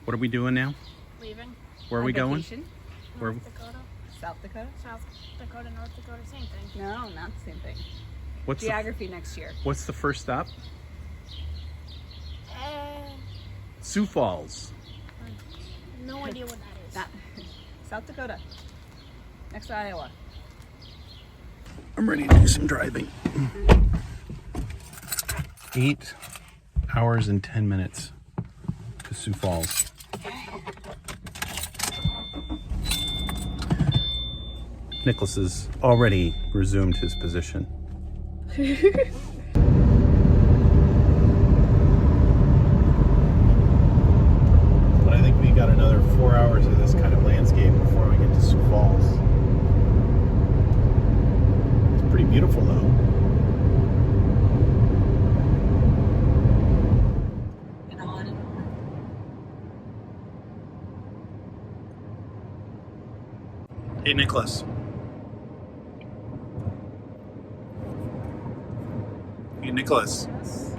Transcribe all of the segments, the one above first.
What are we doing now? Leaving. Where are we going? Where? North Dakota. South Dakota? South Dakota, North Dakota, same thing. No, not the same thing. What's Geography next year. What's the first stop? Uh, Sioux Falls. no idea what that is. Not South Dakota. Next to Iowa. I'm ready to do some driving. 8 hours and 10 minutes to Sioux Falls. Nicholas has already resumed his position. But I think we got another 4 hours of this kind of landscape before we get to Sioux Falls. It's pretty beautiful though. Hey, Nicholas. Hey, Nicholas. Yes.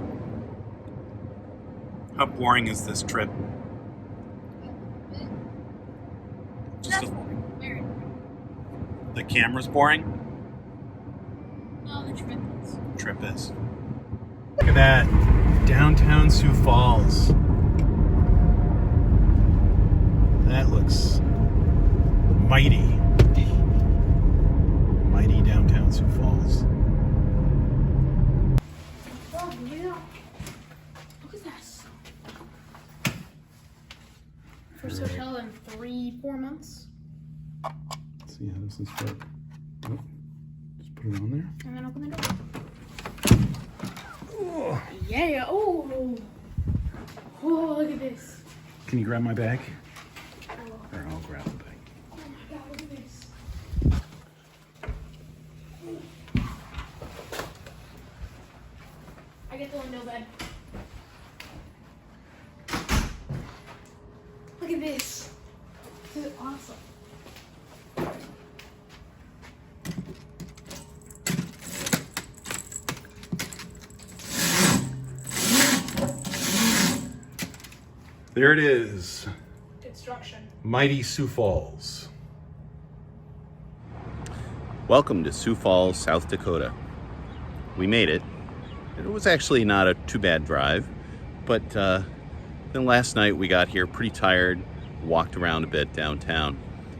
How boring is this trip? Just Very. the camera's boring? No, the trip is. Trip is. Look at that. Downtown Sioux Falls. That looks mighty. Mighty downtown Sioux Falls. Oh, yeah. Look at this. First hotel in 3-4 months. Let's see how this is work. Oh, just put it on there. And then open the door. Oh. Yeah. Oh. Oh, look at this. Can you grab my bag? Oh, Or I'll grab the bag. oh my God, look at this. I get the window bed. Look at this. This is awesome. There it is. Construction. Mighty Sioux Falls. Welcome to Sioux Falls, South Dakota. We made it. It was actually not a too bad drive, but then last night we got here pretty tired, walked around a bit downtown.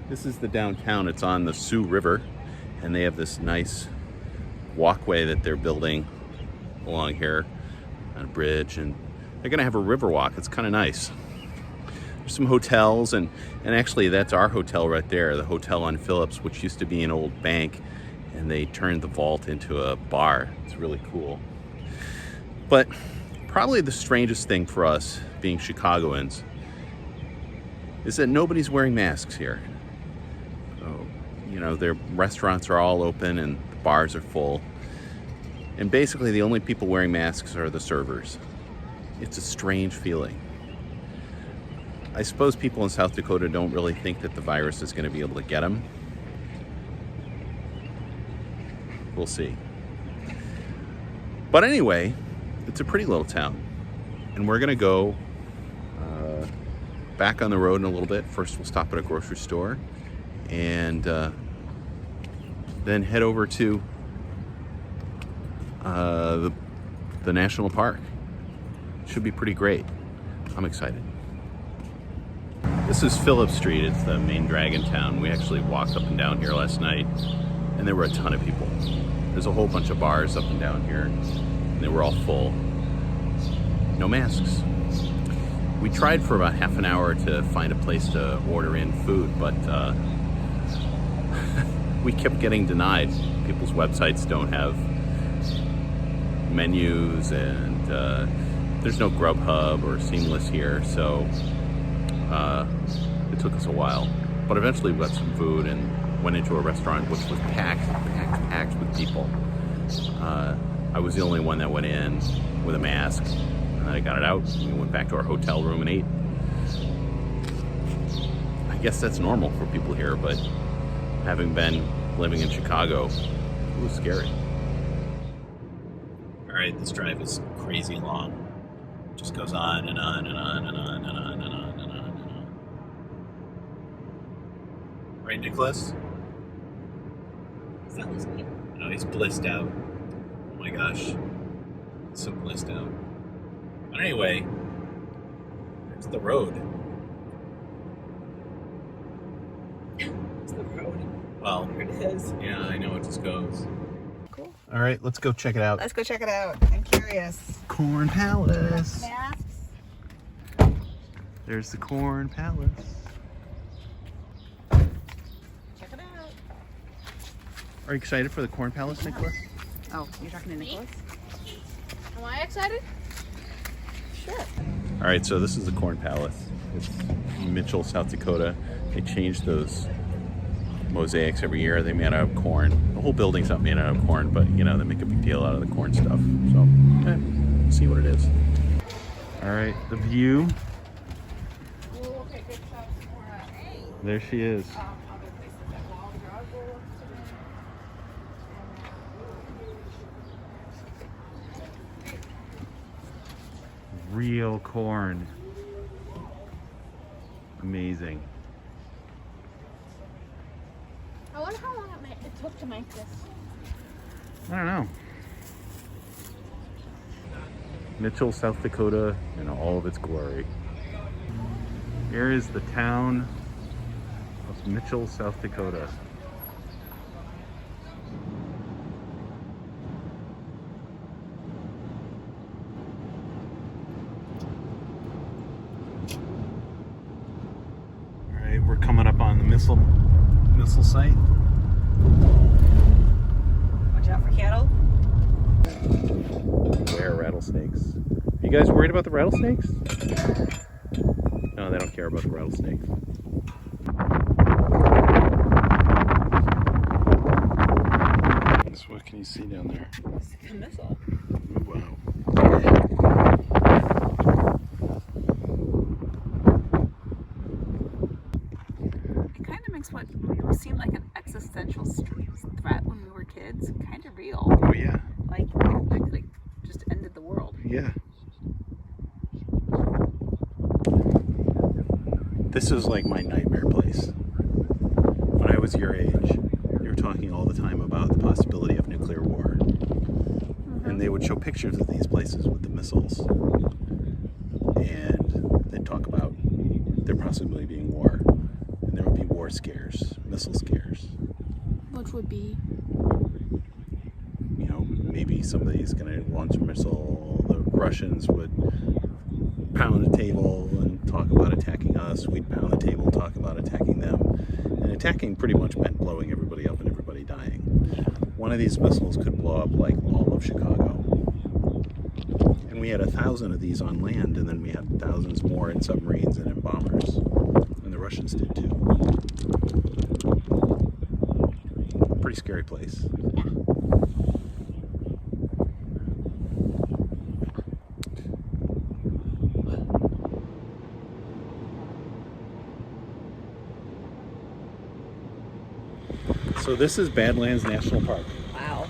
This is the downtown. It's on the Sioux River, and they have this nice walkway that they're building along here on a bridge, and they're gonna have a river walk. It's kind of nice. There's some hotels, and actually that's our hotel right there, the hotel on Phillips, which used to be an old bank, and they turned the vault into a bar. It's really cool. But probably the strangest thing for us, being Chicagoans, is that nobody's wearing masks here. So, you know, their restaurants are all open and the bars are full. And basically the only people wearing masks are the servers. It's a strange feeling. I suppose people in South Dakota don't really think that the virus is going to be able to get them. We'll see. But anyway, it's a pretty little town. And we're going to go back on the road in a little bit. First, we'll stop at a grocery store and then head over to the national park. Should be pretty great. I'm excited. This is Phillips Street. It's the main drag in town. We actually walked up and down here last night, and there were a ton of people. There's a whole bunch of bars up and down here, and they were all full. No masks. We tried for about half an hour to find a place to order in food, but we kept getting denied. People's websites don't have menus, and there's no Grubhub or Seamless here, so it took us a while. But eventually we got some food and went into a restaurant which was packed with people. I was the only one that went in with a mask, and then I got it out and we went back to our hotel room and ate. I guess that's normal for people here, but having been living in Chicago, it was scary. All right, this drive is crazy long. It just goes on and on and on and on and on and on and on and on. Right, Nicholas? That was me. No, he's blissed out. Oh my gosh. He's so blissed out. But anyway, there's the road. It's the road. Well, There it is. yeah, I know it just goes. Cool. All right, let's go check it out. Let's go check it out. I'm curious. Corn Palace. Masks. There's the Corn Palace. Check it out. Are you excited for the Corn Palace, Nicholas? Oh, you're talking to Nicholas? Am I excited? Sure. All right, so this is the Corn Palace. It's in Mitchell, South Dakota. They change those mosaics every year. They made out of corn. The whole building's not made out of corn, but you know, they make a big deal out of the corn stuff. So, let's see what it is. All right, the view. There she is. Real corn. Amazing. I wonder how long it took to make this. I don't know. Mitchell, South Dakota in all of its glory. Here is the town of Mitchell, South Dakota. All right, we're coming up on the missile site. Watch out for cattle. Beware rattlesnakes. Are you guys worried about the rattlesnakes? No, they don't care about the rattlesnakes. So what can you see down there? It's a missile. Wow. It kind of makes what seemed like an existential threat when we were kids kind of real. Oh yeah. Like that could have just ended the world. Yeah. This is like my nightmare place. When I was your age, you were talking all the time about the possibility of nuclear war. And they would show pictures of these places with the missiles. And they'd talk about there possibly being war. And there would be war scares, missile scares. Which would be? You know, maybe somebody's going to launch a missile. The Russians would pound the table and talk about attacking us. We'd pound the table and talk about attacking them. And attacking pretty much meant blowing everybody up and everybody dying. One of these missiles could blow up like all of Chicago. And we had 1,000 of these on land, and then we had thousands more in submarines and in bombers. And the Russians did too. Pretty scary place. So this is Badlands National Park. Wow.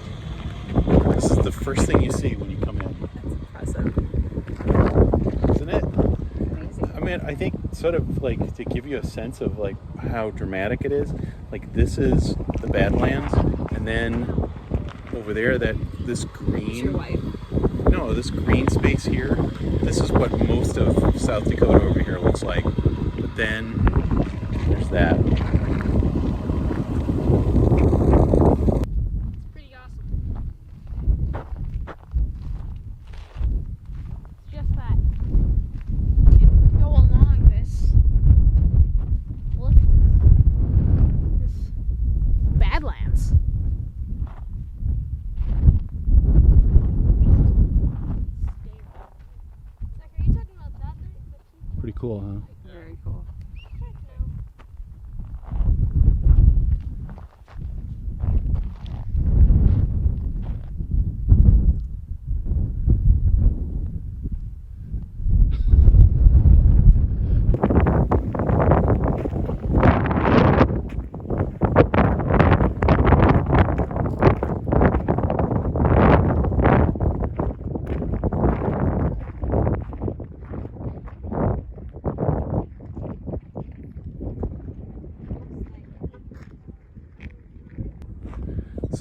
This is the first thing you see when you come in. That's impressive. Isn't it? Amazing. I mean, I think sort of like to give you a sense of like how dramatic it is, like this is the Badlands, and then over there this green. Your wife. No, this green space here, this is what most of South Dakota over here looks like. But then there's that. It's pretty awesome. It's just that. You go along this. Look at this. This Badlands. Zach, are you talking about that? Pretty cool, huh? Very cool.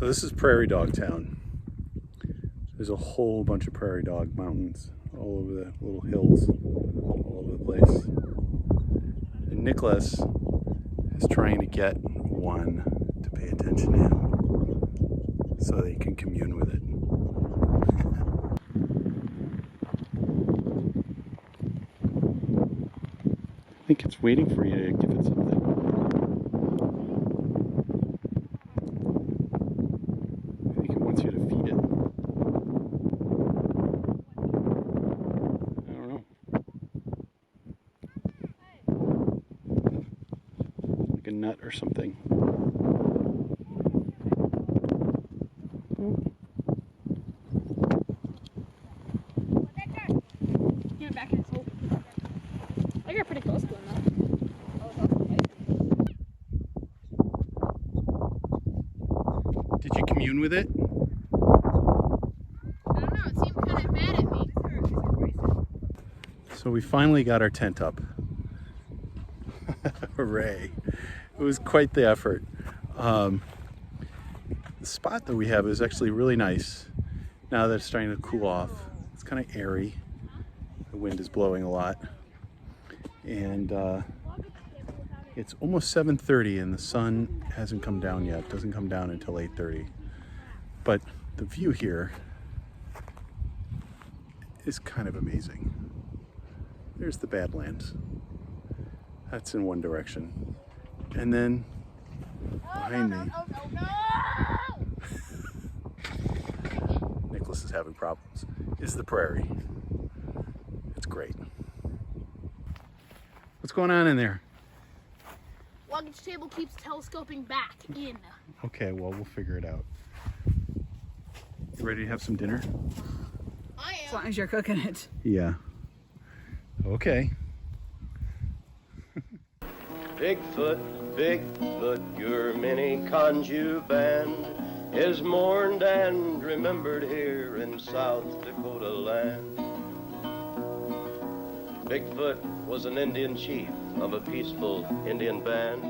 So this is Prairie Dog Town. There's a whole bunch of prairie dog mountains all over the little hills, all over the place. And Nicholas is trying to get one to pay attention to him so that he can commune with it. I think it's waiting for you to give it something. I think it wants you to feed it. I don't know. Like a nut or something. Yeah, back in his hole. I got pretty close to him though. Did you commune with it? I don't know, it seemed kind of mad at me. So we finally got our tent up. Hooray. It was quite the effort. The spot that we have is actually really nice now that it's starting to cool off. It's kind of airy. The wind is blowing a lot. And it's almost 7:30 and the sun hasn't come down yet. It doesn't come down until 8:30. But the view here is kind of amazing. There's the Badlands. That's in one direction. And then behind me, Nicholas is having problems, is the prairie. It's great. What's going on in there? Luggage table keeps telescoping back in. Okay, well, we'll figure it out. You ready to have some dinner? I As am. long as you're cooking it. Yeah. Okay. Bigfoot, Bigfoot, your mini conju band is mourned and remembered here in South Dakota land. Bigfoot was an Indian chief of a peaceful Indian band.